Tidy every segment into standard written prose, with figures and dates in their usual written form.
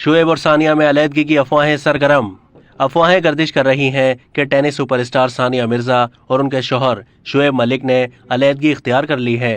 शुएब और सानिया में अलहदगी की अफवाहें सरगर्म। अफवाहें गर्दिश कर रही हैं कि टेनिस सुपरस्टार सानिया मिर्जा और उनके शौहर शुएब मलिक ने अलहदगी इख्तियार कर ली है।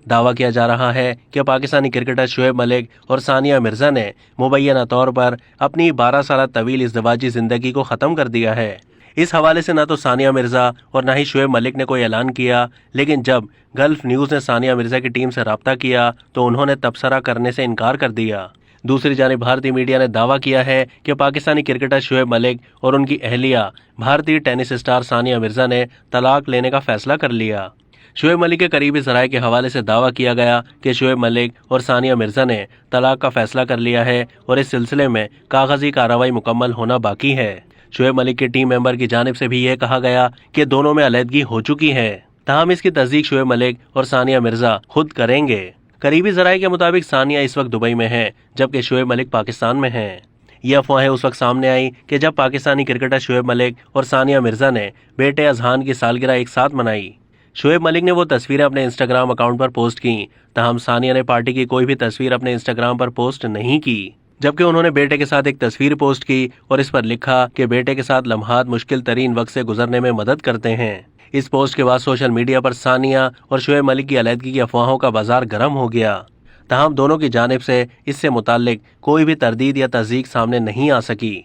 दावा किया जा रहा है कि पाकिस्तानी क्रिकेटर शुएब मलिक और सानिया मिर्जा ने मुबैना तौर पर अपनी 12 साल तवील इज़्दिवाजी ज़िंदगी को ख़त्म कर दिया है। इस हवाले से न तो सानिया मिर्जा और न ही शुएब मलिक ने कोई ऐलान किया, लेकिन जब गल्फ न्यूज़ ने सानिया मिर्जा की टीम से रब्ता किया तो उन्होंने तबसरा करने से इनकार कर दिया। दूसरी जानिब भारतीय मीडिया ने दावा किया है कि पाकिस्तानी क्रिकेटर शुएब मलिक और उनकी अहलिया भारतीय टेनिस स्टार सानिया मिर्जा ने तलाक लेने का फैसला कर लिया। शुएब मलिक के करीबी ज़राए के हवाले से दावा किया गया कि शुएब मलिक और सानिया मिर्जा ने तलाक का फैसला कर लिया है और इस सिलसिले में कागजी कार्रवाई मुकम्मल होना बाकी है। शुएब मलिक के टीम मेंबर की जानिब से भी यह कहा गया कि दोनों में अलहदगी हो चुकी है, ताहम इसकी तस्दीक शुएब मलिक और सानिया मिर्जा खुद करेंगे। करीबी ज़राए के मुताबिक सानिया इस वक्त दुबई में है जबकि शुएब मलिक पाकिस्तान में हैं। ये अफवाहें उस वक्त सामने आई कि जब पाकिस्तानी क्रिकेटर शुएब मलिक और सानिया मिर्जा ने बेटे अजहान की सालगिरह एक साथ मनाई। शुएब मलिक ने वो तस्वीरें अपने इंस्टाग्राम अकाउंट पर पोस्ट की, ताहम सानिया ने पार्टी की कोई भी तस्वीर अपने इंस्टाग्राम पर पोस्ट नहीं की, जबकि उन्होंने बेटे के साथ एक तस्वीर पोस्ट की और इस पर लिखा कि बेटे के साथ लम्हात मुश्किल तरीन वक्त से गुजरने में मदद करते हैं। इस पोस्ट के बाद सोशल मीडिया पर सानिया और शुएब मलिक की अलहदगी की अफवाहों का बाजार गर्म हो गया, ताहम दोनों की जानिब से इससे मुताल्लिक कोई भी तरदीद या तस्दीक सामने नहीं आ सकी।